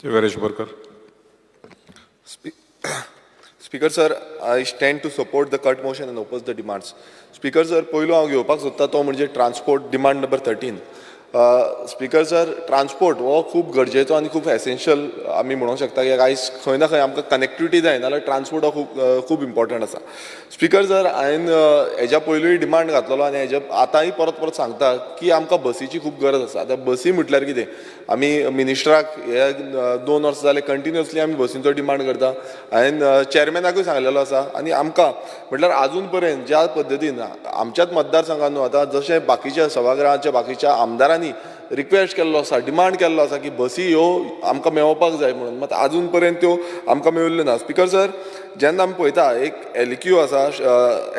Veresh Borkar. Speaker sir, I stand to support the cut motion and oppose the demands. Speaker sir, पयलो हांव घेवपाक सोदता तो म्हणजे transport demand number 13. Speaker sir, transport हो खूब गरजेचो आनी खूब एसेन्शियल आमी म्हणूंक शकता की आयज खंय ना खंय आमकां कनेक्टिविटी जाय नाल्यार ट्रान्सपोर्ट हो खूब इम्पॉर्टंट आसा. स्पीकर सर, हांवें हेज्या पयलूय डिमांड घातलेलो आनी हेज्या आतांय परत परत सांगता की आमकां बसीची खूब गरज आसा. आतां बसी म्हटल्यार कितें, आमी मिनिस्टराक हे 2 वर्सां जाले कंटिन्युअसली आमी बसींचो डिमांड करता. हांवें चेअरमॅनाकूय सांगलेलो आसा आनी आमकां म्हटल्यार आजून पर्यंत ज्या पद्दतीन आमच्याच मतदारसंघान न्हू, आतां जशें बाकीच्या सभागृहाच्या बाकीच्या आमदारांनी रिक्वेस्ट केल्लो आसा, डिमांड केल्लो आसा की बसी ह्यो आमकां मेळोवपाक जाय म्हणून, मात आजून पर्यंत त्यो आमकां मेळिल्ल्यो ना. स्पीकर सर, जेन्ना आमी पळयता एक एलिक्यू आसा,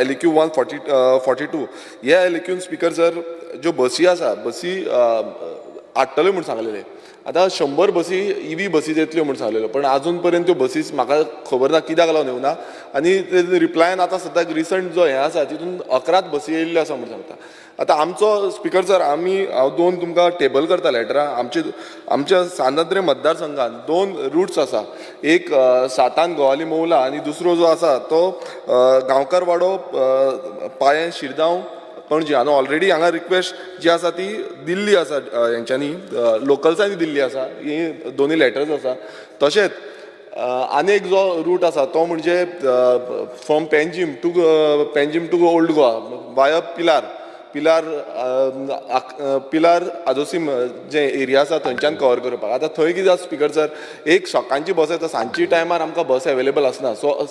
एलिक्यू 142, ह्या एलिक्यून स्पीकर सर ज्यो बसी आसा, बसी हाडटल्यो म्हूण सांगलेले. आतां 100 बसी EV बसीज येतल्यो म्हूण सांगलेल्यो, पण आजून पर्यंत त्यो बसीज म्हाका खबर ना कित्याक लागून येवना. आनी रिप्लायन आतां सद्याक रिसंट जो हें आसा तितून 11 बसी येयल्ल्यो आसा म्हूण सांगता. आतां आमचो स्पीकर सर, हांव 2 तुमकां टेबल करता लेटरां. आमच्या सांदत्रे मतदारसंघान 2 रूट्स आसा. एक 7 गोवाली मौला आनी दुसरो जो आसा तो गांवकार वाडो पायें शिरगांव पणजी. हांवें ऑलरेडी हांगा रिक्वेस्ट जी आसा ती दिल्ली आसा, हेंच्यांनी लोकल्सांनी दिल्ली आसा. ही दोनूय लेटर्स आसा. तशेंच आनी एक जो रूट आसा तो म्हणजे from Panjim to Old Goa via Pilar आजोसीम जे एरिया आसा थंयच्यान कवर करपाक. आतां थंय कितें आसा स्पीकर सर, एक सकाळची बस येता, सांजची टायमार आमकां बस अवेलेबल आसना. सो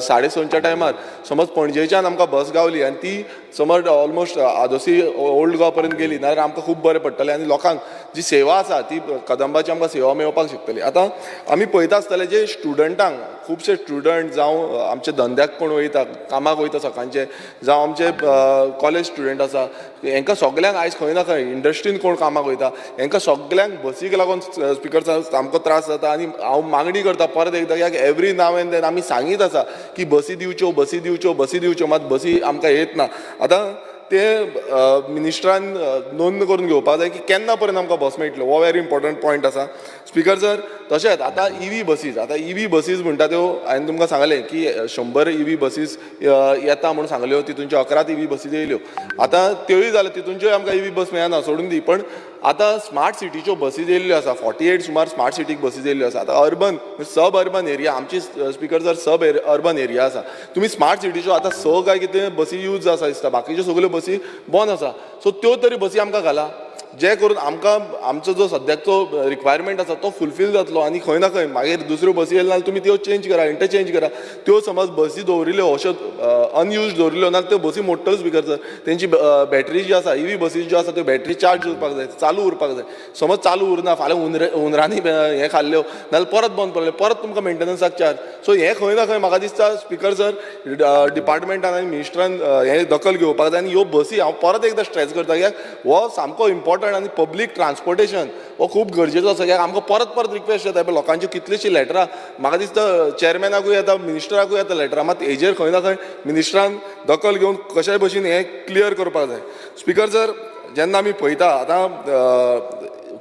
6:30च्या टायमार समज पणजेच्यान आमकां बस गावली आनी ती समज ऑलमोस्ट आदोसी ओल्ड गोवा पर्यंत गेली नाल्यार आमकां खूब बरें पडटलें आनी लोकांक जी सेवा आसा ती कदंबाची आमकां सेवा मेळपाक शकतली. आतां आमी पळयता आसतले जे स्टुडंटांक, खुबशे स्टुडंट जावं आमचे धंद्याक कोण वयता, कामाक वयता सकाळचे, जावं आमचे कॉलेज स्टुडंट आसा, हेंकां सगल्यांक आयज खंय ना खंय इंडस्ट्रीन कोण कामाक वयता, हेंकां सगल्यांक बसीक लागून स्पीकर सामको त्रास जाता. आनी हांव मागणी करता परत एकदा कित्याक एवरी नाव एंड देन आमी सांगीत आसा की बसी दिवच्यो, मात बसी आमकां येत ना. आतां ते मिनिस्टरान नोंद करून घेवपाक जाय की केन्ना पर्यंत आमकां बस मेळटल्यो, हो व्हेरी इम्पॉर्टंट पॉयंट आसा. स्पीकर सर, तशेंच आतां EV बसीज म्हणटा त्यो हांवें तुमकां सांगलें की 100 EV बसीज येता म्हणून सांगल्यो, तितूंच्यो 11 EV बसीज येयल्यो. आतां त्योय जाल्यार तितूंच्योय आमकां EV बस मेळना सोडून दी. पण आतां स्मार्ट सिटीच्यो बसीज येयल्ल्यो आसा, 48 सुमार स्मार्ट सिटीक बसीज येयल्ल्यो आसा. आतां अर्बन सब अर्बन एरिया आमची स्पीकर सर सब अर्बन एरिया आसा. तुमी स्मार्ट सिटीच्यो आतां काय कितें बसी यूज आसा दिसता, बाकीच्यो सगल्यो बसी बंद आसा. सो त्यो तरी बसी आमकां घाला, जे करून आमकां आमचो जो सद्याचो रिक्वायरमेंट आसा तो फुलफील जातलो. आनी खंय ना खंय मागीर दुसऱ्यो बसी येयल्यो नाल्यार तुमी त्यो चेंज करा, इंटरचेंज करा. त्यो समज बसी दवरिल्ल्यो अश्यो अनयूज दवरिल्ल्यो नाल्यार त्यो बसी मोडटल्यो स्पीकर सर. तेंची बॅटरी जी आसा, EV बसीज ज्यो आसा त्यो बॅटरी चार्ज उरपाक जाय, चालू उरपाक जाय. समज चालू उरना, फाल्यां हुंदरांनी हें खाल्ल्यो नाल्यार परत बंद पडले, परत तुमकां मेंटेनन्साक चार्ज. सो हें खंय ना खंय म्हाका दिसता स्पीकर सर डिपार्टमेंटान आनी मिनिस्टरान हें दखल घेवपाक जाय. आनी ह्यो बसी हांव परत एकदां स्ट्रेस करता कित्याक हो सामको इम्पॉर्टंट आनी पब्लीक ट्रान्सपोर्टेशन हो खूब गरजेचो आसा. कित्याक आमकां परत रिक्वेस्ट येता पळय लोकांची कितलीशीं लेटरां, म्हाका दिसता चेअरमॅनाकूय येता, मिनिस्टराकूय येता लेटरां, मात हेजेर खंय ना खंय मिनिस्टरान दखल घेवन कशाय भशेन हें क्लियर करपाक जाय. स्पीकर सर, जेन्ना आमी पळयता आतां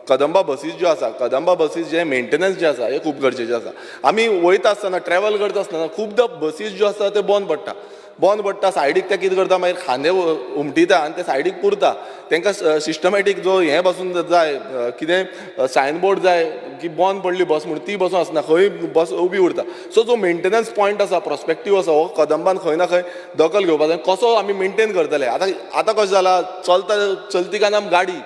कदंबा बसीज ज्यो आसा, कदंबा बसीज जे मेंटेनन्स जे आसा हें खूब गरजेचें आसा. आमी वयता आसतना ट्रॅव्हल करता आसतना खुबदां बसीज ज्यो आसा त्यो बंद पडटा. सायडीक ते कितें करता, मागीर खांदे उमटिता आनी ते सायडीक पुरता. तांकां सिस्टमॅटीक जो हें बसून जाय, कितें सायनबोर्ड जाय की बंद पडली बस म्हणून ती बसून आसना, खंय बस उबी उरता. सो जो मेंटेनन्स पॉयंट आसा, प्रॉस्पेक्टीव आसा, हो कदंबान खंय ना खंय दखल घेवपाक जाय. कसो आमी मेंटेन करतले. आतां कशें जालां, चलती का नाम गाडी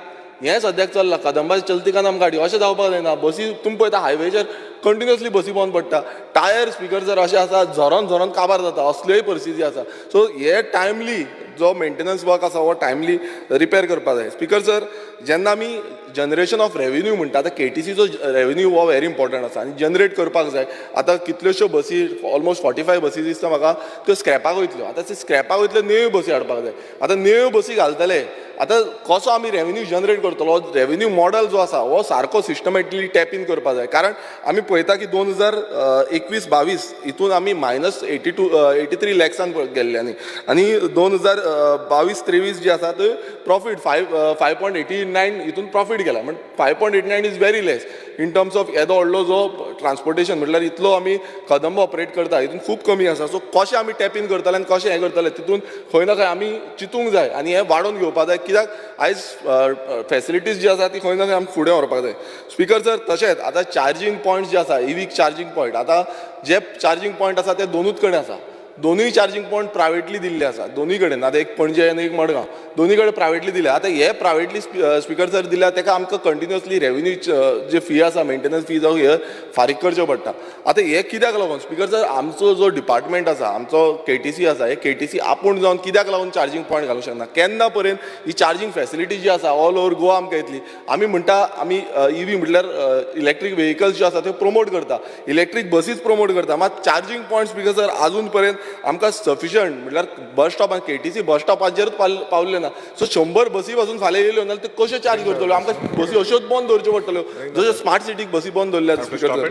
हें सद्याक चल्लां, कदंबाची चलती का नाम गाडी अशें जावपाक जायना. बसी तुमी पळयता हायवेचेर कंटिन्युअसली बसी बंद पडटा, टायर स्पीकर जर अशें आसा झरोन काबार जाता, असल्योय परिस्थिती आसा. सो हे टायमली जो मेंटेनन्स वर्क आसा हो टायमली रिपेर करपाक जाय. स्पीकर सर, जेन्ना आमी जनरेशन ऑफ रेवेन्यू म्हणटा, आतां KTCचो रेवेन्यू हो व्हेरी इम्पॉर्टंट आसा आनी जनरेट करपाक जाय. आतां कितल्योश्यो बसी, ऑलमोस्ट 45 बसी दिसता म्हाका, त्यो स्क्रॅपाक वयतल्यो. आतां त्यो स्क्रॅपाक वयतल्यो, न्यू बसी हाडपाक जाय. आतां न्यू बसी घालतले आतां कसो आमी रेव्हेन्यू जनरेट करतलो, रेव्हेन्यू मॉडल जो आसा हो सारको सिस्टमॅटिकली टॅप इन करपाक जाय. कारण आमी पळयता की 2021-22 हितून आमी -83 लॅक्सान गेल्ल्यांनी आनी 2022-23 जी आसा थंय प्रॉफीट 5.89 हितून प्रॉफीट गेला. म्हणजे 5.89 is very less in terms of येदो व्हडलो जो ट्रान्सपोर्टेशन म्हटल्यार इतलो आमी कदंबा ऑपरेट करता हितून खूब कमी आसा. सो कशें आमी टॅप इन करतले आनी कशें हें करतले तितून खंय ना खंय आमी चिंतूंक जाय आनी हें वाडोवन घेवपाक जाय. कित्याक आयज फॅसिलिटीज जी आसा ती खंय ना खंय आमी फुडें व्हरपाक जाय. स्पिकर सर तशेंच आतां चार्जींग पॉयंट जे आसा इवीक चार्जींग पॉयंट आतां जे चार्जींग पॉयंट आसा ते दोनूच कडेन आसा. दोनूय चार्जींग पॉयंट प्रायवेटली दिल्ले आसा दोनूय कडेन. आतां एक पणजे आनी एक मडगांव दोनूय कडेन प्रायवेटली दिल्या. आतां हे प्रायवेटली स्पिकर सर दिल्या तेका आमकां कंटिन्युअसली रेव्हेन्यू जे फी आसा मेंटेनन्स फी जावं हे फारीक करचें पडटा. आतां हे कित्याक लागून स्पिकर सर आमचो जो डिपार्टमेंट आसा आमचो KTC आसा हे KTC आपूण जावन कित्याक लागून चार्जींग पॉयंट घालूंक शकना. केन्ना पर्यंत ही चार्जींग फॅसिलिटी जी आसा ऑल ओवर गोवा आमकां येतली. आमी म्हणटा आमी EV म्हटल्यार इलेक्ट्रीक व्हेकल्स जे आसा ते प्रमोट करता, इलेक्ट्रीक बसीस प्रमोट करता. मात चार्जींग पॉयंट स्पिकर सर आजून पर्यंत आमकां सफिशंट म्हटल्यार बस स्टॉपार KTC बस स्टॉपाचेरूच पावल्ले ना. सो 100 बसी पासून फाल्यां येयल्यो नाल्यार ते कश्यो चार्ज करतल्यो. आमकां बसी अश्योच बंद दवरच्यो पडटल्यो जश्यो स्मार्ट सिटीक बसी बंद दवरल्यात speaker sir.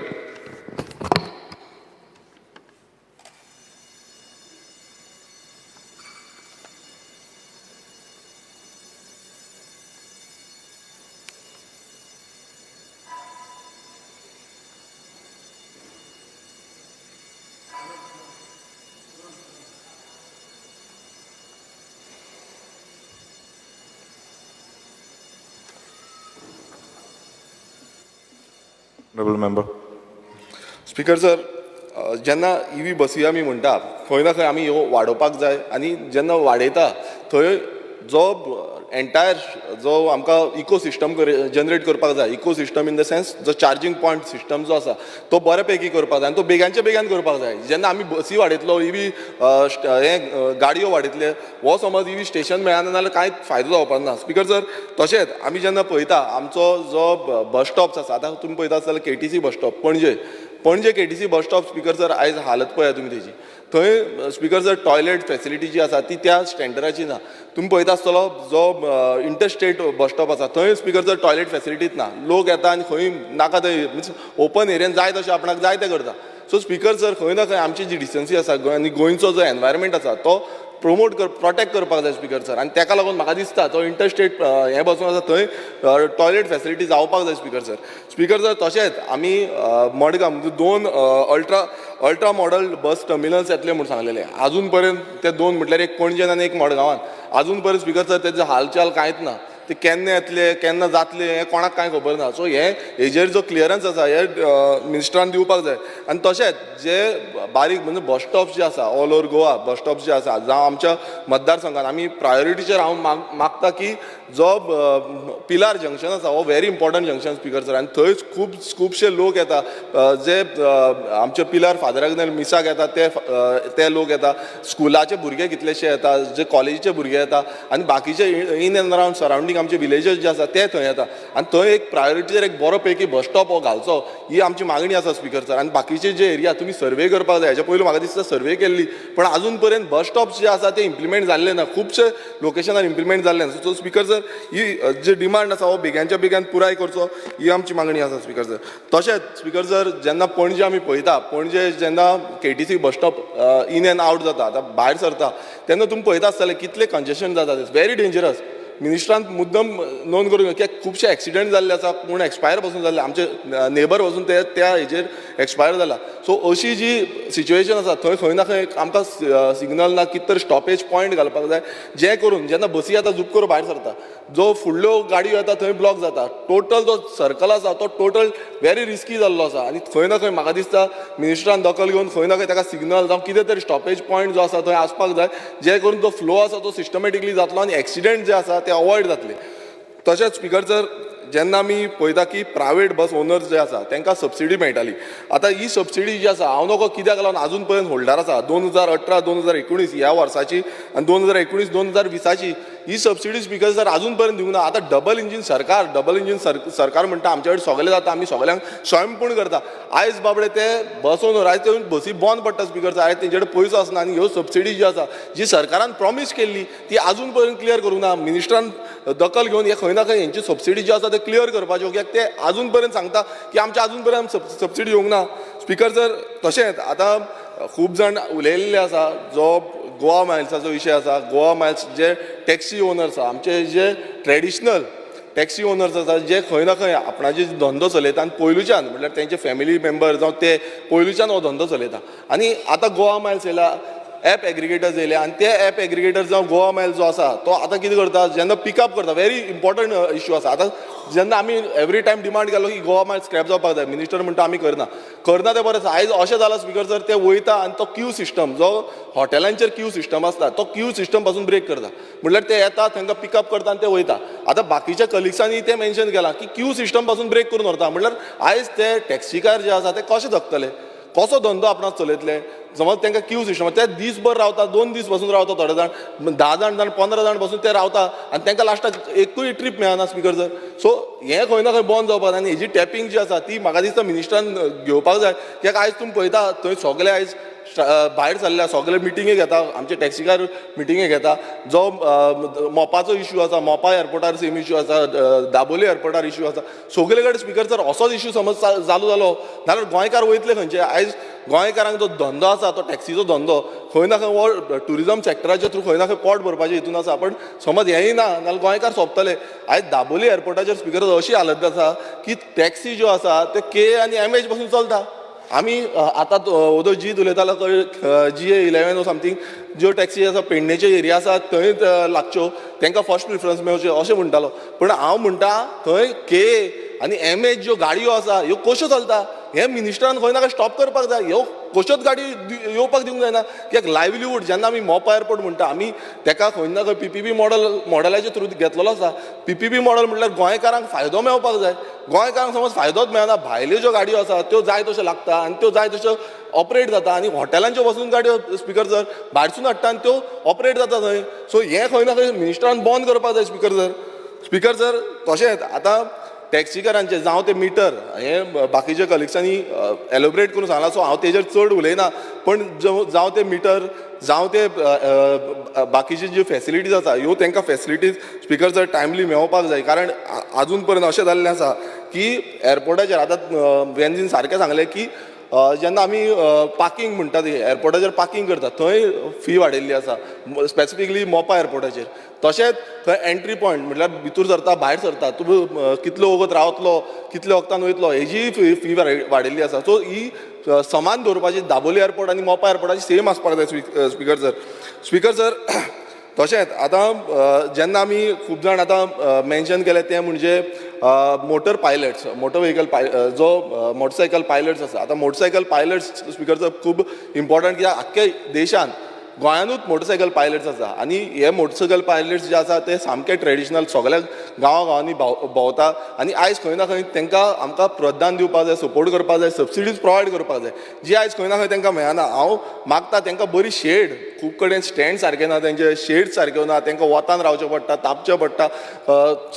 Member speaker sir जेन्ना EV बसी आमी म्हणटा खंय ना खंय आमी ह्यो वाडोवपाक जाय आनी जेन्ना वाडयता थंय जो एंटायर जो आमकां इकोसिस्टम जनरेट करपाक जाय, इकोसिस्टम इन द सेन्स जो चार्जींग पॉयंट सिस्टम जो आसा तो बऱ्या पैकी करपाक जाय आनी तो बेगानच्या बेगान करपाक जाय. जेन्ना आमी बसी वाडयतलो EV गाडयो वाडयतले हो समज EV स्टेशन मेळना जाल्यार कांयच फायदो जावपाक ना. स्पिकर सर तशेंच आमी जेन्ना पळयता आमचो जो बस स्टॉप्स आसा आतां तुमी पळयता आसतले KTC बस स्टॉप पणजे KTC bus stop speaker sir आयज हालत पळया तुमी तेजी. थंय स्पिकर सर टॉयलेट फॅसिलिटी जी आसा ती त्या स्टँडर्डाची ना. तुमी पळयता आसतलो जो इंटरस्टेट बस स्टॉप आसा थंय स्पिकर सर टॉयलेट फॅसिलिटीच ना. लोक येता आनी खंय नाका थंय मिन्स ओपन एरियान जाय तशें आपणाक जाय तें करता. सो स्पिकर सर खंय ना खंय आमची जी डिसन्सी आसा आनी गोंयचो जो एनवायरमेंट आसा तो प्रोटेक्ट करपाक जाय स्पिकर सर. आनी ताका लागून म्हाका दिसता तो इंटरस्टेट हें बसून आसा थंय टॉयलेट फॅसिलिटी जावपाक जाय स्पिकर सर. स्पिकर सर तशेंच आमी मडगांव म्हणजे 2 अल्ट्रा मॉडल बस टर्मिनल्स येतले म्हूण सांगलेले. आजून पर्यंत ते 2 म्हटल्यार एक पणजेन आनी एक मडगांवान आजून पर्यंत स्पिकर सर तेजे हालचाल कांयच ना. ते केन्ना येतले केन्ना जातले हें कोणाक कांय खबर ना. सो हेजेर जो क्लियरन्स आसा हे मिनिस्टरान दिवपाक जाय. आनी तशेंच जे बारीक म्हणजे बस स्टॉप्स जे आसा all over Goa bus stops जे आसा जावं आमच्या मतदारसंघात आमी प्रायोरिटीचेर हांव मागता की जो पिलार जंक्शन आसा हो very important junction speaker sir. आनी थंय खुबशे लोक येता जे आमचे पिलार फादर अग्नेल मिसाक येता ते लोक येता, स्कुलाचे भुरगे कितलेशे येता, जे कॉलेजीचे भुरगे येता आनी बाकीचे इन एंड अरावंड सरावंडींग आमचे विलेजीस जे आसा ते थंय येता. आनी थंय एक प्रायोरिटीचेर एक बरो पैकी बस स्टॉप हो घालचो ही आमची मागणी आसा स्पिकर सर. आनी बाकीचे जे एरिया तुमी सर्वे करपाक जाय. हेच्या पयलीं म्हाका दिसता सर्वे केल्ली पण आजून पर्यंत बस स्टॉप्स जे आसा ते इम्प्लिमेंट जाल्ले ना. खुबशे लोकेशनार इम्प्लिमेंट जाल्ले ना. सो स्पिकर सर ही जे डिमांड आसा हो बेग्यानच्या बेगान पुराय करचो ही आमची मागणी आसा स्पिकर सर. तशेंच स्पिकर सर जेन्ना पणजे आमी पळयता पणजे जेन्ना KTC bus stop in and out जाता आतां भायर सरता तेन्ना तुमी पळयता आसतले कितले कंजेशन जाता. It's very dangerous. मिनिस्टरान मुद्दम नोंद करूंक कित्याक खुबशे एक्सिडेंट जाल्ले आसा कोण एक्सपायर पासून जाल्ले आमचे नेबर पासून त्या हेजेर एक्सपायर जाला. सो अशी जी सिच्युएशन आसा थंय खंय ना खंय आमकां सिग्नल ना कितें तर स्टॉपेज पॉयंट घालपाक जाय जे करून जेन्ना बसी आतां झूप करून भायर सरता जो फुडल्यो गाडयो येता थंय ब्लॉक जाता. टोटल जो सर्कल आसा तो टोटल व्हेरी रिस्की जाल्लो आसा. आनी खंय ना खंय म्हाका दिसता मिनिस्टरान दखल घेवन खंय ना खंय ताका सिग्नल जावं कितें तरी स्टॉपेज पॉयंट जो आसा थंय आसपाक जाय जे करून तो फ्लो आसा तो सिस्टमॅटिकली जातलो आनी एक्सिडेंट जे आसा ते अवॉयड जातले. तशेंच स्पिकर सर जेन्ना आमी पळयता की प्रायवेट बस ओनर्स जे आसा तांकां सबसिडी मेळटाली. आतां ही सबसिडी जी आसा हांव नकळो कित्याक लागून आजून पर्यंत होल्डर आसा 2018-2019 ह्या वर्साची आनी 2019-2020 ही सबसिडी स्पीकर सर अजून पर्यंत दिवंक ना. आतां डबल इंजीन सरकार म्हणटा आमचे कडेन सगळें जाता, आमी सगळ्यांक स्वयंपूर्ण करता. आयज बाबडे ते बसोन आयज ते बसी बंद पडटा स्पीकर सर. आयज तेंचे कडेन पयसो आसना आनी ह्यो सबसिडी जी आसा जी सरकारान प्रॉमीस केल्ली ती अजून पर्यंत क्लियर करूंक ना. मिनिस्टरान दखल घेवन हे खंय ना खंय हेंची सबसिडी जी आसा ते क्लियर करपाच्यो, कित्याक ते अजून पर्यंत सांगता की आमच्या अजून पर्यंत सबसिडी येवंक ना. स्पीकर सर तशेंच आतां खूब जाण उलयल्ले आसा जो गोवा मायल्साचो विशय आसा. गोवा मायल्स जे टॅक्सी ओनर्स आसा, आमचे जे ट्रेडिशनल टॅक्सी ओनर्स आसा जे खंय ना खंय आपणाचे धंदो चलयता आनी पयलुच्यान म्हटल्यार तेंचे फॅमिली मेंबर जावं ते पयलुच्यान हो धंदो चलयता. आनी आतां गोवा मायल्स येयला, ॲप एग्रिगेटर्स येयले आनी ते ॲप एग्रिगेटर्स जावं गोवा मायल्स जो आसा तो आतां कितें करता, जेन्ना पिकअप करता व्हेरी इम्पॉर्टंट इश्यू आसा. आतां जेन्ना आमी एवरी टायम डिमांड केलो की गोवा मायल्स स्क्रॅप जावपाक जाय, मिनिस्टर म्हणटा आमी करना तें बरें आसा. आयज अशें जालां स्पीकर सर ते वयता आनी तो क्यू सिस्टम जो हॉटेलांचेर क्यू सिस्टम आसता तो क्यू सिस्टम पासून ब्रेक करता. म्हटल्यार ते येता तांकां पिकअप करता आनी ते वयता. आतां बाकीच्या कलिग्सांनी ते मेन्शन केलां की क्यू सिस्टम पासून ब्रेक करून व्हरता. म्हटल्यार आयज ते टॅक्सीकार जे आसा ते कशे जगतले, कसो धंदो आपणाक चलयतले. समज तांकां क्यू सिस्टम ते दीसभर रावता, 2 दीस पासून रावता, थोडे जाण 10 जाण 15 जाण पासून ते रावता आनी तांकां लास्टाक एकूय ट्रीप मेळना स्पीकर सर. सो हें खंय ना खंय बंद जावपाक जाय. आनी हेजी टॅपिंग जी आसा ती म्हाका दिसता मिनिस्टरान घेवपाक जाय. कित्याक आयज तुमी पळयता थंय सगळे आयज भायर सरल्या, सगळे मिटिंगे घेता, आमचे टॅक्सीकार मिटिंगे घेता. जो मोपाचो इश्यू आसा, मोपा एअरपोर्टार सेम इश्यू आसा, दाबोले एअरपोर्टार इश्यू आसा, सगळे कडेन स्पीकर सर असोच इश्यू समज चालू जालो जाल्यार गोंयकार वयतले खंयचे. आयज गोंयकारांक जो धंदो आसा तो टॅक्सीचो धंदो खंय ना खंय वो ट्युरिजम सेक्टराच्या थ्रू खंय ना खंय पोट भरपाचें हितून आसा. पण समज हेंय ना जाल्यार गोंयकार सोंपतले. आयज दाबोली एअरपोर्टाचेर स्पीकर अशी हालत आसा की टॅक्सी ज्यो आसा त्यो के आनी एम पासून चलता. आमी आतां ओदो जीत उलयतालो GA11 ओ समथींग ज्यो टॅक्सी आसा पेडणेचे एरिया आसा थंय लागच्यो, तांकां फर्स्ट प्रिफरन्स मेळचें अशें म्हणटालो. पण हांव म्हणटा थंय के आनी MH ज्यो गाडयो आसा ह्यो कश्यो चलता हें मिनिस्टरान खंय ना खंय स्टॉप करपाक जाय. ह्यो कश्योच गाडी येवपाक दिवंक जायना. कित्याक लायव्हलीहूड जेन्ना आमी मोपा एअरपोर्ट म्हणटा आमी ताका खंय ना खंय PPP मॉडलाच्या थ्रू घेतलेलो आसा. PPP मॉडल म्हटल्यार गोंयकारांक फायदो मेळपाक जाय. गोंयकारांक समज फायदोच मेळना, भायल्यो ज्यो गाडयो आसा त्यो जाय तश्यो लागता आनी त्यो जाय तश्यो ऑपरेट जाता. आनी हॉटेलांच्यो वचून गाडयो स्पीकर सर भायरसून हाडटा आनी त्यो ऑपरेट जाता थंय. सो हें खंय ना खंय मिनिस्टरान बंद करपाक जाय स्पीकर सर. तशेंच आतां टॅक्सीकारांचे जावं ते मिटर हे बाकीच्या कलिग्सांनी एलोबरेट करून सांगला, सो हांव तेजेर चड उलयना. पण जावं ते मिटर जावं ते बाकीचे ज्यो फॅसिलिटीज आसा ह्यो तांकां फॅसिलिटीज स्पीकर सर टायमली मेळोवपाक जाय. कारण आजून पर्यंत अशें जाल्लें आसा की एअरपोर्टाचेर आतां वेंजीन सारकें सांगलें की जेन्ना आमी पार्किंग म्हणटा ती एअरपोर्टाचेर पार्किंग करता थंय फी वाडयल्ली आसा, स्पेसिफिकली मोपा एअरपोर्टाचेर. तशेंच थंय एंट्री पॉयंट म्हटल्यार भितूर सरता भायर सरता तूं कितलो वगत रावतलो, कितल्या वक्तान वयतलो हेजी फी वाडयल्ली आसा. सो ही समान दवरपाची दाबोली एअरपोर्ट आनी मोपा एअरपोर्टाची सेम आसपाक जाय स्पीकर सर. तशेंच आतां जेन्ना आमी खूब जाण आतां मेन्शन केलें तें म्हणजे मोटर पायलट्स, मोटर व्हेकल जो मोटरसायकल पायलट्स आसा. आतां मोटरसायकल पायलट्स स्पीकर सर खूब इम्पॉर्टंट, कित्याक आख्ख्या देशान गोंयानूच मोटरसायकल पायलट्स आसा. आनी हे मोटरसायकल पायलट्स जे आसा ते सामके ट्रेडिशनल सगळ्या गांवांनी भोंवता. आनी आयज खंय ना खंय तांकां आमकां प्रोत्साहन दिवपाक जाय, सपोर्ट करपाक जाय, सबसिडीज प्रोवायड करपाक जाय जी आयज खंय ना खंय तांकां मेळना. हांव मागता तांकां बरी शेड, खूब कडेन स्टँड सारके ना, तेंचे शेड सारक्यो ना, तांकां वतान रावचें पडटा, तापचें पडटा.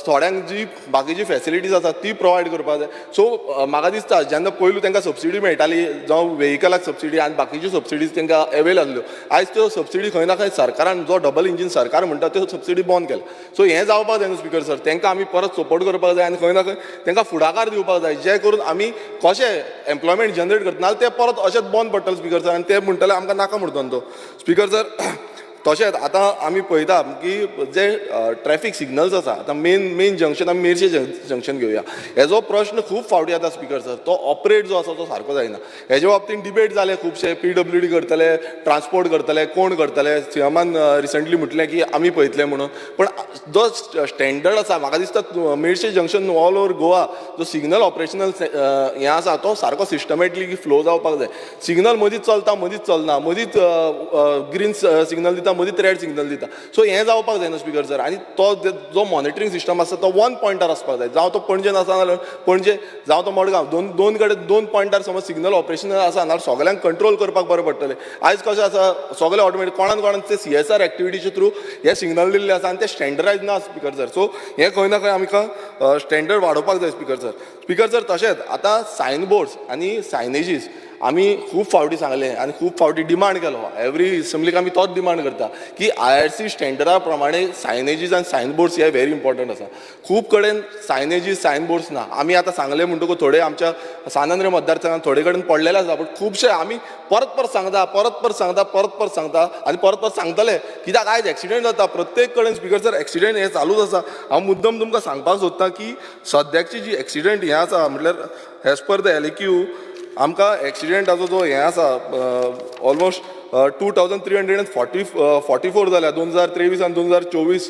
थोड्यांक जी बाकीची फॅसिलिटीज आसा ती प्रोवायड करपाक जाय. सो म्हाका दिसता जेन्ना पयलू तांकां सबसिडी मेळटाली जावं व्हेकलाक सबसिडी आनी बाकीच्यो सबसिडीज तांकां अवेल आसल्यो, आयज त्यो सबसिडी खंय ना खंय सरकारान जो डबल इंजीन सरकार म्हणटा त्यो सबसिडी बंद केल्या. सो हें जावपाक जायना स्पीकर सर. तांकां आमी परत सपोर्ट करपाक जाय आनी खंय ना खंय तांकां फुडाकार दिवपाक जाय जे करून आमी कशें एम्प्लॉयमेंट जनरेट करतना ते परत अशेंच बंद पडटले स्पीकर सर. आनी ते म्हणटले आमकां नाका म्हणटलो तो स्पीकर सर. तशेंच आतां आमी पळयता की जे ट्रॅफीक सिग्नल्स आसा, आतां मेन जंक्शन आमी मेर्शे जंक्शन घेवया, हेजो प्रश्न खूब फावटी येता स्पीकर सर. तो ऑपरेट जो आसा तो सारको जायना. हेजे बाबतींत डिबेट जाले खुबशे, PWD करतले, ट्रान्सपोर्ट करतले, कोण करतले. सीएमान रिसंटली म्हटलें की आमी पळयतले म्हणून. पण जो स्टँडर्ड आसा म्हाका दिसता Merces junction all over Goa जो सिग्नल ऑपरेशनल हें आसा तो सारको सिस्टमॅटिकली फ्लो जावपाक जाय. सिग्नल मदींच चलता, मदींच चलना, मदींच ग्रीन सिग्नल दिता, मदींच रेड सिग्नल दिता. सो हें जावपाक जायना स्पिकर सर. आनी तो जो मॉनिटरींग सिस्टम आसा तो वन पॉयंटार आसपाक जाय. जावं तो पणजेन आसा नाल्यार पणजे, जावं तो मडगांव, दोन कडेन दोन पॉयंटार समज सिग्नल ऑपरेशनल आसा नाल्यार सगळ्यांक कंट्रोल करपाक बरें पडटलें. आयज कशें आसा सगळे ऑटोमॅटीक कोणान ते CSR एक्टिविटीचे थ्रू हे सिग्नल दिल्ले आसा आनी ते स्टँडर्डायज ना स्पिकर सर. सो हें खंय ना खंय आमकां स्टँडर्ड वाडोवपाक जाय स्पिकर सर. स्पिकर सर तशेंच आतां सायन बोर्ड्स आनी सायनेजीस आमी खूब फावटी सांगलें आनी खूब फावटी डिमांड केलो. एवरी असेंब्लीक आमी तोच डिमांड करता की IRC स्टँडर्डा प्रमाणे सायनेजीस आनी सायन बोर्ड्स हे व्हेरी इम्पॉर्टंट आसा. खूब कडेन सायनेजीस सायन बोर्ड्स ना. आमी आतां सांगलें म्हणटकूच थोडे आमच्या सानंद्र मतदारसंघात थोडे कडेन पडलेले आसा. बट खुबशे आमी परत सांगता आनी परत सांगतले. कित्याक आयज एक्सिडेंट जाता प्रत्येक कडेन स्पिकर सर. एक्सिडेंट हे चालूच आसा. हांव मुद्दम तुमकां सांगपाक सोदतां की सद्याची जी एक्सिडेंट हें आसा म्हटल्यार एज पर द LAQ आमकां एक्सिडेंटाचो जो हें आसा ऑलमोस्ट 2344 जाल्या 2023 आनी 2024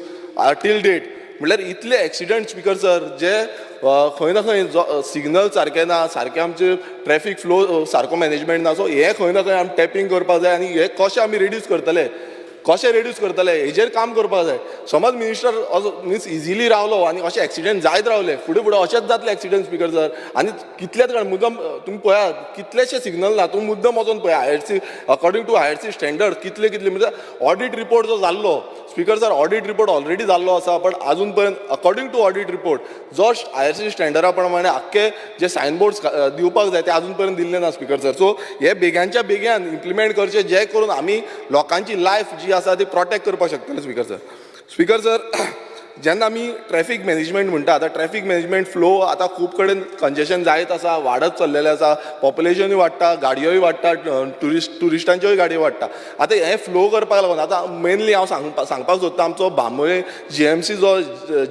टील डेट. म्हटल्यार इतले एक्सिडेंट स्पिकर सर जे खंय ना खंय सिग्नल सारके ना, सारके आमचे ट्रॅफिक फ्लो सारको मॅनेजमेंट ना. सो हे खंय ना खंय आमी टॅपिंग करपाक जाय आनी हे कशें आमी रिड्यूस करतले हेजेर काम करपाक जाय. समज मिनिस्टर मिन्स इजिली रावलो आनी अशें एक्सिडेंट जायत रावले फुडें अशेंच जातले एक्सिडेंट स्पिकर सर. आनी कितलेच कडेन मुद्दम तुमी पळयात कितलेशे सिग्नल ना. तुमी मुद्दम वचून पळया IRC according to IRC standard कितले म्हणजे ऑडिट रिपोर्ट जो जाल्लो speaker sir, audit report already जाल्लो आसा. बट अजून पर्यंत अकॉर्डिंग टू ऑडिट रिपोर्ट जो IRC स्टँडर्डा प्रमाणे आख्खे जे सायन बोर्ड्स दिवपाक जाय ते अजून पर्यंत दिल्ले ना स्पिकर सर. सो हे बेग्यानच्या बेगीन इम्प्लिमेंट करचे जे करून आमी लोकांची लायफ जी आसा ती प्रोटेक्ट करपाक शकतले स्पिकर सर. स्पिकर सर जेन्ना आमी ट्रॅफिक मॅनेजमेंट म्हणटा आतां ट्रॅफिक मॅनेजमेंट फ्लो आतां खूब कडेन कंजेशन जायत आसा, वाडत चल्लेलें आसा. पॉप्युलेशनूय वाडटा, गाडयोय वाडटा, ट्युरिस्टांच्योय गाडयो वाडटा. आतां हें फ्लो करपाक लागून आतां मेनली हांव सांगपाक सोदतां आमचो बांबोळे GMC जो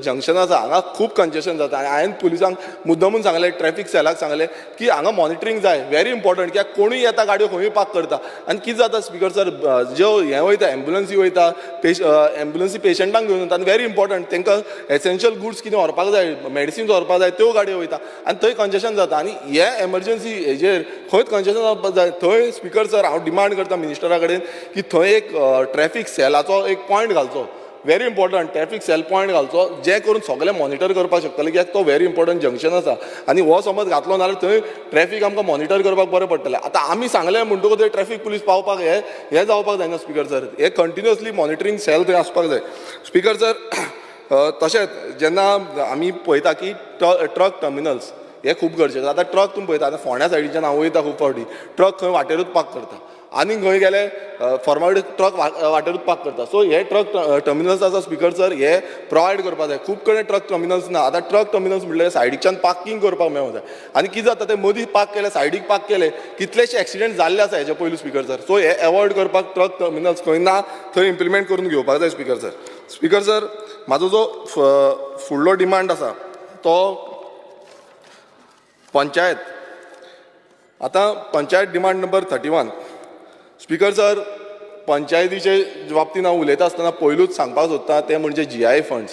जंक्शन आसा हांगा खूब कंजेशन जाता. आनी हांवें पुलिसांक मुद्दमून सांगलें, ट्रॅफिक सेलाक सांगलें की हांगा मॉनिटरींग जाय, व्हेरी इम्पॉर्टंट. कित्याक कोणूय येता गाडयो खंयूय पार्क करता. आनी कितें जाता स्पिकर सर, ज्यो हें वयता एम्ब्युलन्सी वयता, एम्ब्युलन्सी पेशंटांक घेवन वता आनी व्हेरी इम्पॉर्टंट तांकां एसेन्शियल गुड्स कितें व्हरपाक जाय, मेडिसिन्स व्हरपाक जाय, त्यो गाडयो वयता आनी थंय कंजेशन जाता. आनी हे एमर्जन्सी हेजेर खंयच कंजेशन जावपाक जाय. थंय स्पिकर सर हांव डिमांड करता मिनिस्टरा कडेन की थंय एक ट्रॅफिक सेलाचो एक पॉयंट घालचो. Very important traffic cell point घालचो जे करून सगळे मॉनिटर करपाक शकतले. कित्याक तो व्हेरी इम्पॉर्टंट जंक्शन आसा आनी हो समज घातलो नाल्यार थंय ट्रॅफिक आमकां मॉनिटर करपाक बरें पडटलें. आतां आमी सांगलें म्हणटकूच थंय ट्रॅफिक पुलीस पावपाक हें जावपाक जायना स्पिकर सर. हे कंटिन्युअसली मॉनिटरींग सेल थंय आसपाक जाय स्पिकर सर. तशेंच जेन्ना आमी पळयता की ट्रक टर्मिनल्स हे खूब गरजेचे. आतां ट्रक तुमी पळयता आतां फोंड्या सायडीच्यान हांव वयता खूब फावटी ट्रक खंय वाटेरूच पार्क करता आनी खंय गेले फॉर्मालिटी ट्रक वाटेरूच पार्क करता. सो हे ट्रक टर्मिनल्स आसा स्पिकर सर हे प्रोवायड करपाक जाय. खूब कडेन ट्रक टर्मिनल्स ना. आतां ट्रक टर्मिनल्स म्हणल्यार सायडीच्यान पार्किंग करपाक मेळूंक जाय. आनी कितें जाता ते मदीं पार्क केले, सायडीक पार्क केले, कितलेशे एक्सिडेंट जाल्ले आसा हेजे पयलीं स्पिकर सर. सो हे एवॉयड करपाक ट्रक टर्मिनल्स खंय ना थंय इम्प्लिमेंट करून घेवपाक जाय स्पिकर सर. स्पिकर सर म्हाजो जो फुडलो डिमांड आसा तो पंचायत. आतां panchayat demand number 31 speaker sir. पंचायतीचे बाबतींत हांव उलयता आसतना पयलूच सांगपाक सोदतां ते म्हणजे GI फंड्स.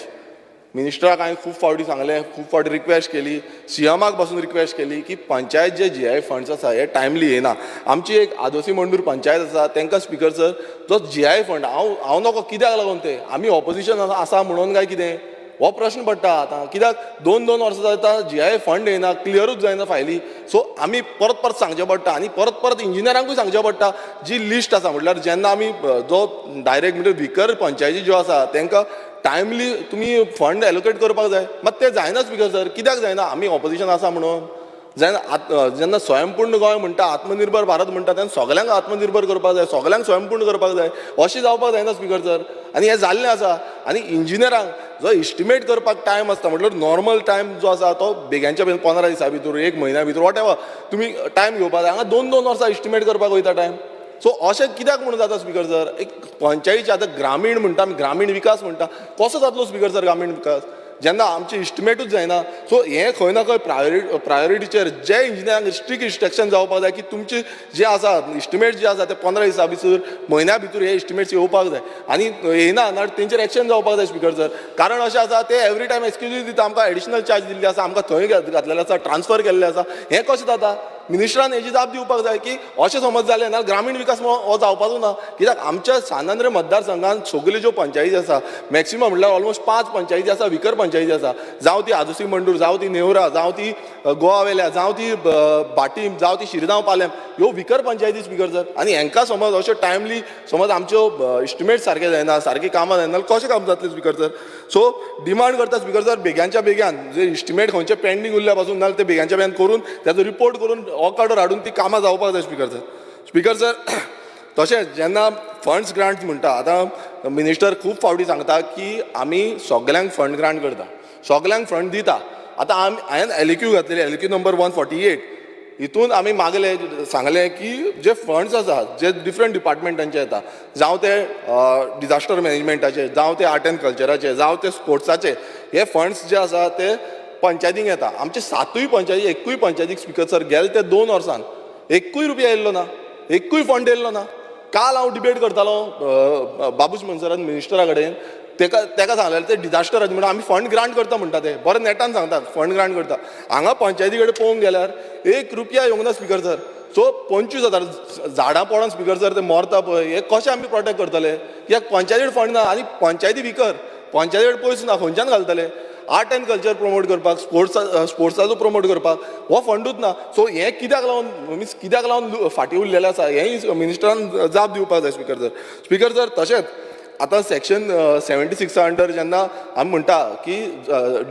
मिनिस्टराक हांवें खूब फावटी सांगलें, खूब फावटी रिक्वेस्ट केली, CMाक पासून रिक्वेस्ट केली की पंचायत जे GI फंड्स आसा हे टायमली येना. आमची एक आदोसी मंडूर पंचायत आसा तांकां स्पिकर सर जो GI फंड हांव नको कित्याक लागून ते आमी ऑपोजिशन आसा म्हणून काय कितें हो प्रश्न पडटा. आतां कित्याक 2-2 वर्सां जाता GI फंड येना, क्लियरूच जायना फायली. सो आमी परत सांगचें पडटा आनी परत इंजिनियरांकूय सांगचें पडटा जी लिस्ट आसा. म्हटल्यार जेन्ना आमी जो डायरेक्ट म्हणजे भिकर पंचायती ज्यो आसा तांकां टायमली तुमी फंड एलोकेट करपाक जाय. मात तें जायना स्पिकर सर. कित्याक जायना? आमी ऑपोजिशन आसा म्हणून जेन्ना स्वयंपूर्ण गोंय म्हणटा, आत्मनिर्भर भारत म्हणटा तेन्ना सगळ्यांक आत्मनिर्भर करपाक जाय, सगळ्यांक स्वयंपूर्ण करपाक जाय. अशें जावपाक जायना स्पिकर सर. आनी हें जाल्लें आसा. आनी इंजिनियरांक जो इस्टिमेट करपाक टायम आसता म्हटल्यार नॉर्मल टायम जो आसा तो बेग्यांच्या बेगीन 15 दिसां भितर, 1 म्हयन्या भितर, वॉट एवर तुमी टायम घेवपाक जाय. हांगा 2-2 वर्सां इस्टिमेट करपाक वयता टायम. सो अशें कित्याक म्हणून जाता स्पिकर सर? एक पंचायतीचे आतां ग्रामीण म्हणटा आमी, ग्रामीण विकास म्हणटा, कसो जातलो स्पिकर सर ग्रामीण विकास जेन्ना आमची इस्टिमेटूच जायना? सो हें खंय ना खंय प्रायोरिटीचेर जे इंजिनियरांक स्ट्रिक्ट इन्स्ट्रक्शन जावपाक जाय की तुमचे जे आसा इस्टिमेट जे आसा ते 15 दिसां भितर, म्हयन्या भितर हे इस्टिमेट्स येवपाक जाय. आनी येना ना तेंचेर एक्शन जावपाक जाय स्पिकर सर. कारण अशें आसा ते एवरी टायम एक्सक्यूजीस दिता, आमकां एडिशनल चार्ज दिल्ले आसा, आमकां थंय घातलेले आसा, ट्रान्सफर केल्ले आसा. हें कशें जाता? मिनिस्टरान हेजी जाप दिवपाक जाय की अशें समज जालें ना ग्रामीण विकास हो जावपाचो ना. कित्याक आमच्या सानांद्र मतदारसंघात सगल्यो ज्यो पंचायती आसा मॅक्सिमम म्हणल्यार ऑलमोस्ट 5 पंचायती आसा, विकर पंचायती आसा, जावं ती आदोसी मंडूर, जावं ती नेवरा, जावं ती गोवा वेल्या, जावं ती भाटीम, जावं ती शिरगांव पालెం, ह्यो विकर पंचायती स्पिकर सर. आनी हांकां समज अश्यो टायमली समज आमच्यो इस्टिमेट सारके जायना, सारकी कामां जायना जाल्यार कशें काम जातलें स्पिकर सर. सो डिमांड करता स्पिकर सर बेग्याच्या बेग्यान जे इस्टिमेट खंयचे पेंडींग उरल्या पासून नाल्यार ते बेग्याच्या बेग्यान करून त्याचो रिपोर्ट करून ऑर्डर हाडून ती कामां जावपाक जाय स्पिकर सर. स्पिकर सर तशेंच जेन्ना फंड्स ग्रांट्स म्हणटा, आतां मिनिस्टर खूब फावटी सांगता की आमी सगल्यांक फंड ग्रांट करता, सगल्यांक फंड दिता. आतां हांवें एलक्यू घातलेली, एलक्यू नंबर 148, हितून आमी मागले सांगलें की जे फंड्स आसा जे डिफरंट डिपार्टमेंटांचे येता, जावं ते डिजास्टर मॅनेजमेंटाचे, जावं ते आर्ट एंड कल्चराचे, जावं ते स्पोर्ट्साचे, हे फंड्स जे आसा ते पंचायतींक येता. आमचे 7 पंचायती, एकूय पंचायतीक स्पिकर सर गेले ते 2 वर्सान एकूय रुपया येयल्लो ना, एकूय फंड येयल्लो ना. काल हांव डिबेट करतालो बाबूश मनसरान मिनिस्टरा कडेन, तेका सांगलें ते डिजास्टर म्हणून आमी फंड ग्रांट करता म्हणटा, ते बरें नेटान सांगतात फंड ग्रांट करता. हांगा पंचायती कडेन पळोवंक गेल्यार 1 रुपया येवंक ना स्पिकर सर. सो 25,000 झाडां पडोन स्पिकर सर ते मरता पळय, हे कशें आमी प्रोटेक्ट करतले? कित्याक पंचायती फंड ना आनी पंचायती विकर, पंचायती पयस ना, खंयच्यान घालतले? आर्ट एंड कल्चर प्रमोट करपाक, स्पोर्ट्साचो प्रमोट करपाक हो फंडूच ना. सो हें कित्याक लागून मिन्स कित्याक लागून फाटीं उरलेलें आसा हेंय मिनिस्टरान जाप दिवपाक जाय स्पिकर सर. स्पिकर सर तशेंच आतां सेक्शन 76 अंडर जेन्ना आमी म्हणटा की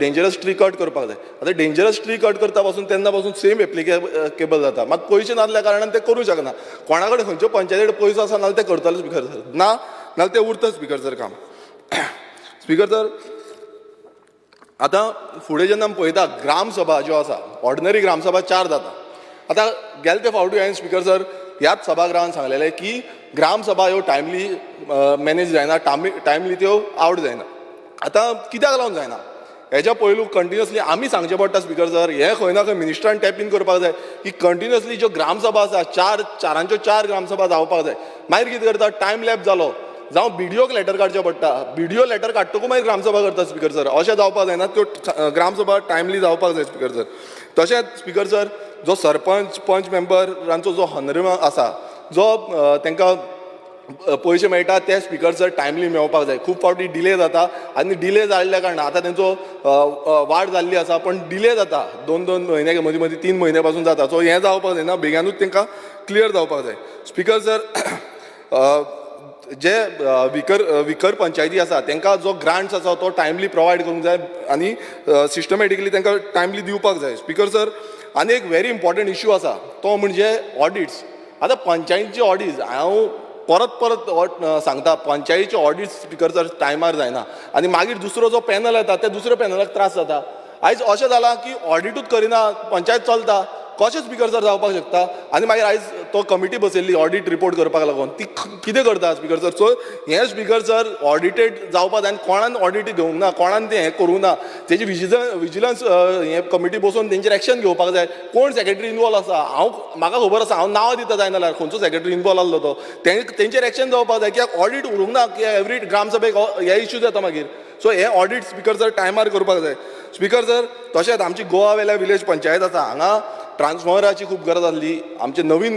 डेंजरस ट्री कट करपाक जाय, आतां डेंजरस ट्री कट करता पासून तेन्ना पासून सेम एप्लिकेबल जाता. मात पयशे नासल्या कारणान ते करूं शकना. कोणा कडेन खंयच्यो पंचायती कडेन पयसो आसा नाल्यार ते करतले स्पिकर सर, ना नाल्यार ते उरता स्पिकर सर काम. स्पिकर सर आतां फुडें जेन्ना आमी पळयता ग्रामसभा ज्यो आसा, ऑर्डिनरी ग्रामसभा 4 जाता. आतां गेले ते फावटी हांवें स्पिकर सर ह्याच सभागृहान सांगलेलें की ग्रामसभा ह्यो टायमली मॅनेज जायना, टायमली त्यो आवट जायना. आतां कित्याक लागून जायना हेच्या पयलू कंटिन्युअसली आमी सांगचें पडटा स्पिकर सर. हें खंय ना खंय मिनिस्टरान टॅप इन करपाक जाय की कंटिन्युअसली ज्यो ग्रामसभा आसा 4 ग्रामसभा जावपाक जाय. मागीर कितें करता, टायम लॅप जालो जावं BDOक लेटर काडचें पडटा, BDO लेटर काडटकूच मागीर ग्रामसभा करता स्पिकर सर. अशें जावपाक जायना, त्यो ग्रामसभा टायमली जावपाक जाय स्पिकर सर. तशेंच स्पिकर सर जो सरपंच पंच मेंबरांचो जो होनरम आसा, जो तांकां पयशे मेळटा ते स्पिकर सर टायमली मेळपाक जाय. खूब फावटी डिले जाता आनी डिले जाल्ल्या कारणान आतां तेंचो वाड जाल्ली आसा पण डिले जाता, 2-2 म्हयने मदीं मदीं 3 म्हयने पासून जाता. सो हें जावपाक जायना, बेगानूच तांकां क्लियर जावपाक जाय. स्पिकर सर जे विकर पंचायती आसा तांकां जो ग्रांट्स आसा तो टायमली प्रोवायड करूंक जाय आनी सिस्टमॅटिकली तांकां टायमली दिवपाक जाय. स्पिकर सर आनी एक व्हेरी इम्पॉर्टंट इश्यू आसा तो म्हणजे ऑडिट्स. आतां पंचायतीचे ऑडिट्स हांव परत सांगता, पंचायतीचे ऑडिट्स स्पिकर सर टायमार जायना आनी मागीर दुसरो जो पॅनल येता त्या दुसऱ्या पॅनलाक त्रास जाता. आयज अशें जालां की ऑडिटूच करिना, पंचायत चलता, कशें स्पिकर सर जावपाक शकता? आनी मागीर आयज तो कमिटी बसयल्ली ऑडिट रिपोर्ट करपाक लागून, ती कितें करता स्पिकर सर? सो हें स्पिकर सर ऑडिटेड जावपाक जाय आनी कोणान ऑडिट घेवंक ना, कोणान तें हें करूंक ना. तेजी विजिलन्स हें कमिटी बसोवन तेंचेर एक्शन घेवपाक जाय. कोण सेक्रेटरी इनवॉल्व आसा, म्हाका खबर आसा, हांव नांवां दिता जाय नाल्यार खंयचो सेक्रेटरी इनवॉल्व आसलो तो, तेंचेर एक्शन जावपाक जाय. कित्याक ऑडिट उरूंक ना, कित्याक एवरी ग्रामसभेक हे इश्यूज येता मागीर. सो हे ऑडिट स्पिकर सर टायमार करपाक जाय. स्पिकर सर तशेंच आमची गोवा वेल्या विलेज पंचायत आसा, हांगा ट्रान्सफॉर्मराची खूब गरज आसली. आमचे नवीन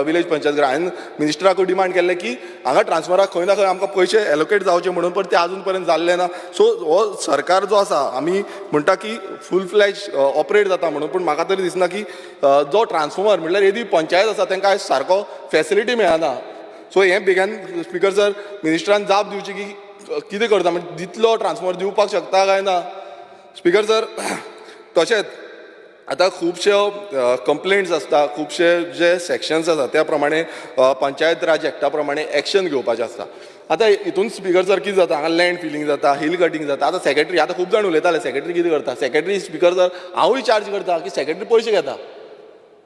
विलेज पंचायत हांवें मिनिस्टराक डिमांड केल्लें की हांगा ट्रान्सफॉर्मराक खंय ना खंय आमकां पयशे एलोकेट जावचे म्हणून, पण ते आजून पर्यंत जाल्ले ना. सो हो सरकार जो आसा आमी म्हणटा की फूल फ्लॅज ऑपरेट जाता म्हणून, पूण म्हाका तरी दिसना की जो ट्रान्सफॉर्मर म्हणल्यार येदी पंचायत आसा तांकां आयज सारको फॅसिलिटी मेळना. सो हें बेगीन स्पिकर सर मिनिस्टरान जाप दिवची की कितें करता, म्हणजे दितलो ट्रान्सफॉर्मर दिवपाक शकता काय ना. स्पिकर सर तशेंच आतां खुबश्यो कंप्लेंट्स आसता, खुबशे जे सेक्शन्स आसा त्या प्रमाणे पंचायत राज एक्टा प्रमाणे एक्शन घेवपाचें आसता. आतां हितून स्पिकर सर कितें जाता, हांगा लँड फिलिंग जाता, हिल कटींग जाता. आतां सेक्रेटरी, आतां खूब जाण उलयताले सेक्रेटरी कितें करता, सेक्रेटरी स्पिकर सर हांवूय चार्ज करता की सेक्रेटरी पयशे घेता,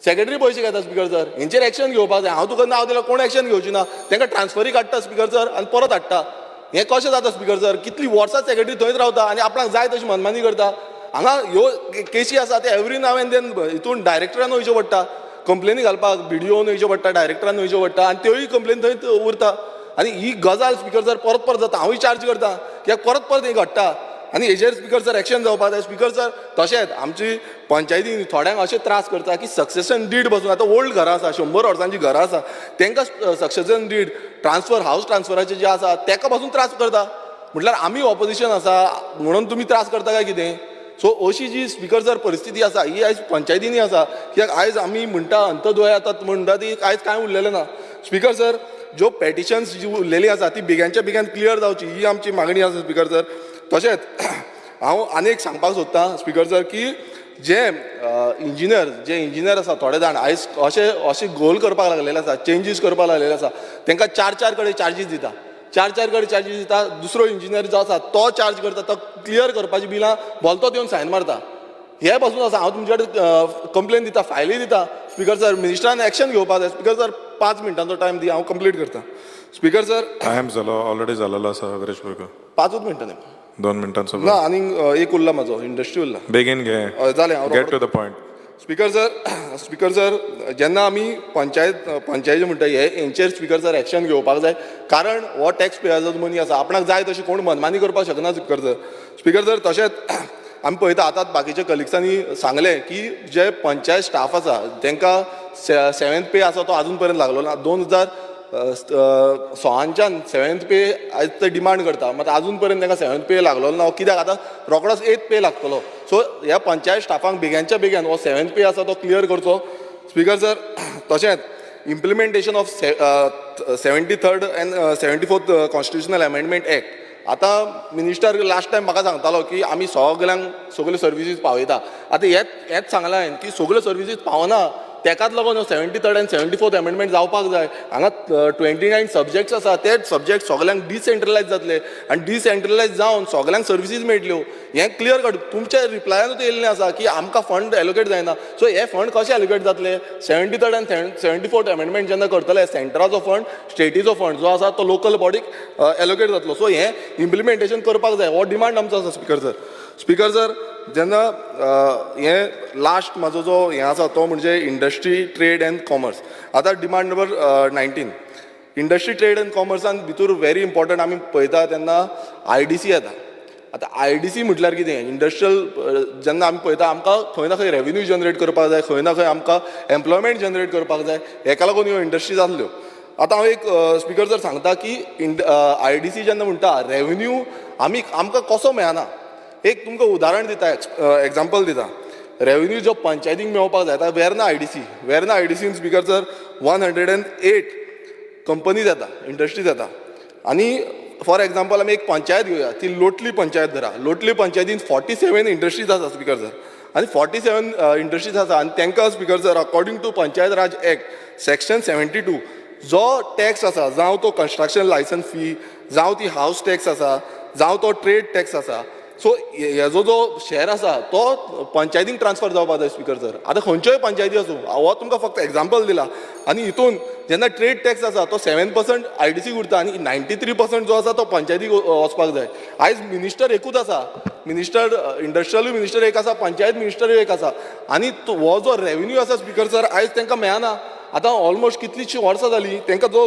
सेक्रेटरी पयशे घेता स्पिकर सर, हेंचेर एक्शन घेवपाक जाय. हांव तुका नांव दिल्यार कोण एक्शन घेवची ना, तांकां ट्रान्सफरी काडटा स्पिकर सर आनी परत हाडटा. हें कशें जाता स्पिकर सर? कितलीं वर्सां सेक्रेटरी थंयच रावता आनी आपणाक जाय तशी मनमानी करता. हांगा ह्यो केसी आसा ते एवरी नाव एंड देन हितून डायरेक्टरान वयचें पडटा, कंप्लेनी घालपाक BDOन वयचें पडटा, डायरेक्टरान वयचें पडटा आनी त्योय कंप्लेन थंय उरता. आनी ही गजाल स्पिकर सर परत जाता, हांवूय चार्ज करता कित्याक परत हें घडटा. आनी हेजेर स्पिकर सर एक्शन जावपाक जाय. स्पिकर सर तशेंच आमची पंचायतीन थोड्यांक अशे त्रास करता की सक्सेशन डीड बसून आतां ओल्ड घरां आसा 100 वर्सांची घरां आसा तांकां सक्सेशन डीड ट्रान्सफर हावस ट्रान्सफराचे जे आसा ताका पासून त्रास करता. म्हटल्यार आमी ऑपोजिशन आसा म्हणून तुमी त्रास करता काय कितें. सो अशी जी स्पिकर सर परिस्थिती आसा ही आयज पंचायतींनी आसा. कित्याक आयज आमी म्हणटा अंतदोय येतात म्हणटा ती आयज कांय उरलेलें ना. स्पिकर सर ज्यो पेटिशन्स जी उरलेली आसा ती बेगांच्या बेगान क्लियर जावची ही आमची मागणी आसा स्पिकर सर. तशेंच हांव आनी एक सांगपाक सोदतां स्पिकर सर की जे इंजिनियर आसा थोडे जाण आयज अशे गोल करपाक लागलेले आसा चेंजीस करपाक लागलेले आसा तांकां चार कडेन चार्जीस दिता. चार कडेन चार्जीस दिता. दुसरो इंजिनियर जो आसा तो चार्ज करता तो क्लियर करपाची बिलां भलतोच येवन सायन मारता. हे पासून आसा हांव तुमचे कडेन कंप्लेन दिता फायली दिता. स्पिकर सर मिनिस्टरान एक्शन घेवपाक जाय. स्पिकर सर 5 मिनटांचो टायम दी हांव कंप्लीट करता. स्पिकर सर टायम जालो ऑलरेडी जालेलो आसा विरेश स्पीकर. 5 मिनटांनी 2 मिनटांचो ना आनी एक उरला म्हाजो इंडस्ट्री उरला. बेगीन घे. जालें हांव get to the point. Speaker sir जेन्ना आमी पंचायती म्हणटा हेंचेर स्पिकर सर एक्शन घेवपाक जाय. कारण हो टॅक्स पेयर्साचो मनी आसा. आपणाक जाय तशी कोण मनमानी करपाक शकना स्पिकर सर. स्पिकर सर तशेंच आमी पळयता आतां बाकीच्या कलिग्सांनी सांगलें की जे पंचायत स्टाफ आसा तांकां 7th पे आसा तो आजून पर्यंत लागलो ना. 2016च्यान 7th पे आयज ते डिमांड करता मात आजून पर्यंत तांकां 7th पे लागलो ना. कित्याक आतां रोकडोच 8th पे लागतलो. सो ह्या पंचायत स्टाफांक बेगांच्या बेगीन हो 7th पे आसा तो क्लियर करचो. स्पिकर सर तशेंच implementation of 73rd end 74th constitutional amendment act. आतां मिनिस्टर लास्ट टायम म्हाका सांगतालो की आमी सगळ्यांक सगल्यो सर्विसीस पावयता. आतां हेच सांगलां हांवें की सगल्यो सर्विसीस पावना तेकाच लागून 73rd एंड 74th अमेंडमेंट जावपाक जाय. हांगा 29 सब्जेक्ट्स आसा ते सब्जेक्ट सगळ्यांक डिसेंट्रलायज जातले आनी डिसेंट्रलायज जावन सगळ्यांक सर्विसीस मेळटल्यो. हें क्लियर कट तुमच्या रिप्लायानूच येयल्लें आसा की आमकां फंड एलोकेट जायना. सो हे फंड कशे एलोकेट जातले. 73rd एंड 74th अमेंडमेंट जेन्ना करतले सेंटराचो फंड स्टेटीचो फंड जो आसा तो लोकल बॉडीक एलोकेट जातलो. सो हें इम्प्लिमेंटेशन करपाक जाय हो डिमांड आमचो आसा स्पिकर सर. स्पिकर सर जेन्ना हें लास्ट म्हाजो जो हें आसा तो म्हणजे इंडस्ट्री ट्रेड एंड कॉमर्स. आतां demand number 19 industry trade and कॉमर्सान भितर व्हेरी इम्पॉर्टंट आमी पळयता तेन्ना IDC येता. आतां IDC म्हटल्यार कितें इंडस्ट्रियल जेन्ना आमी पळयता आमकां खंय ना खंय रेव्हेन्यू जनरेट करपाक जाय खंय ना खंय आमकां एम्प्लॉयमेंट जनरेट करपाक जाय. हेका लागून ह्यो इंडस्ट्रीज आसल्यो. आतां हांव एक स्पिकर सर सांगता की IDC जेन्ना म्हणटा रेव्हेन्यू आमकां कसो मेळना. एक तुमकां उदाहरण दिता एग्जाम्पल दिता. रेव्हेन्यू जो पंचायतीक मेळपाक जाय आतां वेर्ना IDCन स्पिकर सर 108 कंपनीज येता इंडस्ट्रीज येता. आनी फॉर एग्जाम्पल आमी एक पंचायत घेवया ती लोटली पंचायत धरा. लोटली पंचायतीन 47 इंडस्ट्रीज आसा स्पिकर सर. आनी 47 इंडस्ट्रीज आसा आनी तांकां speaker sir according to Panchayat Raj Act section 72 जो टॅक्स आसा जावं तो कन्स्ट्रक्शन लायसन्स फी जावं ती हावस टॅक्स आसा जावं तो ट्रेड टॅक्स आसा. सो हेजो जो शेअर आसा तो पंचायतीक ट्रान्सफर जावपाक जाय स्पिकर सर. आतां खंयच्योय पंचायती आसूं हो तुमकां फक्त एग्जाम्पल दिला. आनी हितून जेन्ना ट्रेड टॅक्स आसा तो 7% IDC उरता आनी 93% जो आसा तो पंचायतीक वचपाक जाय. आयज मिनिस्टर एकूच आसा. मिनिस्टर इंडस्ट्रियलूय मिनिस्टर एक आसा पंचायत मिनिस्टरूय एक आसा. आनी हो जो रेव्हेन्यू आसा स्पिकर सर आयज तांकां मेळना. आतां ऑलमोस्ट कितलींशीं वर्सां जालीं तांकां जो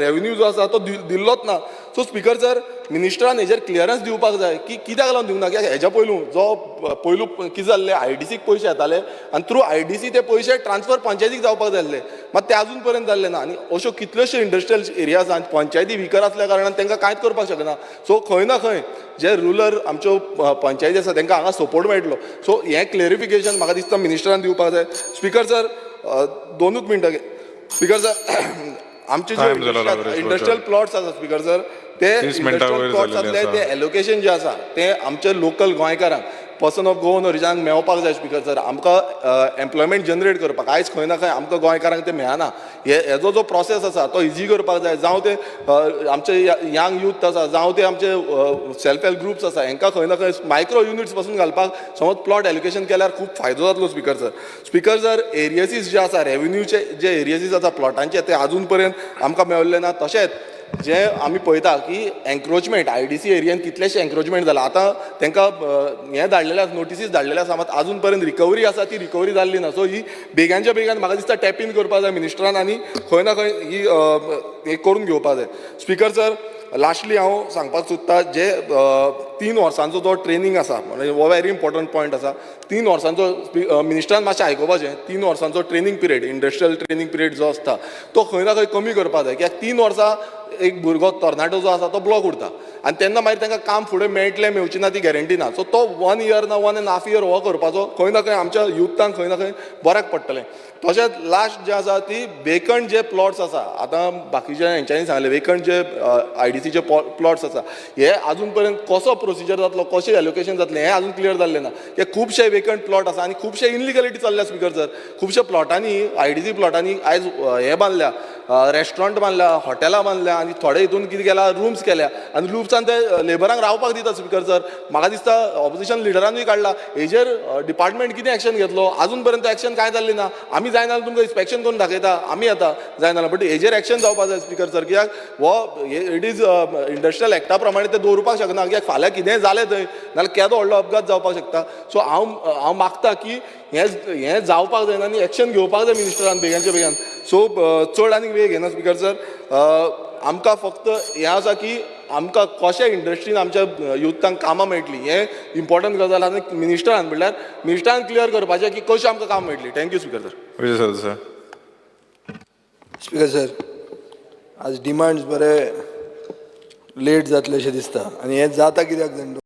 रेव्हेन्यू जो आसा तो दिल्लोच ना. सो स्पिकर सर मिनिस्टरान हेजेर क्लियरन्स दिवपाक जाय की कित्याक लागून दिवंक ना. कित्याक हेज्या पयलू कितें जाल्लें IDCक पयशे येताले आनी थ्रू IDC ते पयशे ट्रान्सफर पंचायतीक जावपाक जाय आसले मात ते आजून पर्यंत जाल्ले ना. आनी अश्यो कितल्योश्यो इंडस्ट्रियल एरिया आसा आनी पंचायती विकर आसल्या कारणान तांकां कांयच करपाक शकना. सो खंय ना खंय जे रुरल आमच्यो पंचायती आसा तांकां हांगा सपोर्ट मेळटलो. सो हें क्लेरिफिकेशन म्हाका दिसता मिनिस्टरान दिवपाक जाय. स्पिकर सर 2 मिनटां स्पिकर सर आमचे जे इंडस्ट्रियल प्लॉट्स आसा स्पिकर सर ते इंडस्ट्रियल प्लॉट्स आसले ते एलोकेशन जे आसा ते आमचे लोकल गोंयकारांक पर्सन ऑफ गोवन ओरिजिनाक मेळपाक जाय स्पिकर सर. आमकां एम्प्लॉयमेंट जनरेट करपाक आयज खंय ना खंय आमकां गोंयकारांक ते मेळना. हेजो जो प्रोसेस आसा तो इजी करपाक जाय. जावं ते आमचे यंग यूथ आसा जावं ते आमचे सेल्फ हेल्प ग्रुप्स आसा हांकां खंय ना खंय मायक्रो युनिट्स पासून घालपाक समज प्लॉट एलोकेशन केल्यार खूब फायदो जातलो स्पिकर सर. स्पिकर सर एरियसीस जे आसा रेव्हेन्यूचे जे एरियसीस आसा प्लॉटांचे ते आजून पर्यंत आमकां मेळ्ळे ना. तशेंच जे आमी पळयता की एन्क्रोचमेंट IDC एरियेन कितलेशे एन्क्रोचमेंट जाला. आतां तांकां हें धाडलेले आसा नोटिसीस धाडलेले आसा मात आजून पर्यंत रिकवरी आसा ती रिकवरी जाल्ली ना. सो ही बेगांच्या बेगान म्हाका दिसता टॅप इन करपाक जाय मिनिस्टरान आनी खंय ना खंय ही करून घेवपाक जाय. स्पिकर सर लास्टली हांव सांगपाक सोदतां जे 3 वर्सांचो जो ट्रेनींग आसा म्हणजे हो व्हेरी इम्पॉर्टंट पॉयंट आसा 3 वर्सांचो मिनिस्टरान मातशें आयकोपाचें 3 वर्सांचो training period industrial training period जो आसता तो खंय ना खंय कमी करपाक जाय कित्याक 3 वर्सां एक भुरगो तरणाटो जो आसा तो ब्लॉक उरता आनी तेन्ना मागीर तांकां काम फुडें मेळटलें मेळची ना ती गॅरंटी ना सो तो 1 इयर ना 1.5 इयर हो करपाचो खंय ना खंय आमच्या युथांक खंय ना खंय बऱ्याक पडटलें तशेंच लास्ट जे आसा ती वेकंट जे प्लॉट्स आसा आतां बाकीच्या हेंच्यांनी सांगलें वेकंट जे IDCचे प्लॉट्स आसा हे आजून पर्यंत कसो प्रोसिजर जातलो कशें एलोकेशन जातलें हें आजून क्लियर जाल्लें ना हे खुबशे वेकंट प्लॉट आसा आनी खुबशे इनलिगलिटी चल्ल्या स्पिकर सर खुबशे प्लॉटांनी IDC प्लॉटांनी आयज हे बांदल्या रेस्टॉरंट बांदल्या हॉटेलां बांदल्या आनी थोडे हितून कितें केला रूम्स केल्या आनी रूम्सान ते लेबरांक रावपाक दिता स्पिकर सर म्हाका दिसता ऑपोजिशन लिडरानूय काडला हेजेर डिपार्टमेंट कितें एक्शन घेतलो आजून पर्यंत एक्शन कांय जाल्ली ना आमी जाय नाल्यार तुमकां इन्स्पेक्शन करून दाखयता आमी येता जाय नाल्यार बट हेजेर एक्शन जावपाक जाय स्पिकर सर कित्याक हो इट इज इंडस्ट्रियल एक्टा प्रमाणे ते दवरपाक शकना कित्याक फाल्यां कितेंय जालें थंय नाल्यार केदो व्हडलो अपघात जावपाक शकता सो हांव मागता की हें जावपाक जायना आनी एक्शन घेवपाक जाय मिनिस्टरान बेगानच्या बेगान सो चड आनीक वेळ घेना स्पिकर सर आमकां फक्त हें आसा की आमकां कशें इंडस्ट्रीन आमच्या युथांक कामां मेळटली हें इम्पॉर्टंट गजाल आनी मिनिस्टरान म्हणल्यार मिनिस्टरान क्लियर करपाचें की कशें आमकां काम मेळटली थँक्यू स्पिकर सर विजय सर स्पिकर सर आज डिमांड्स बरे लेट जातले अशें दिसता आनी हें जाता कित्याक जाणा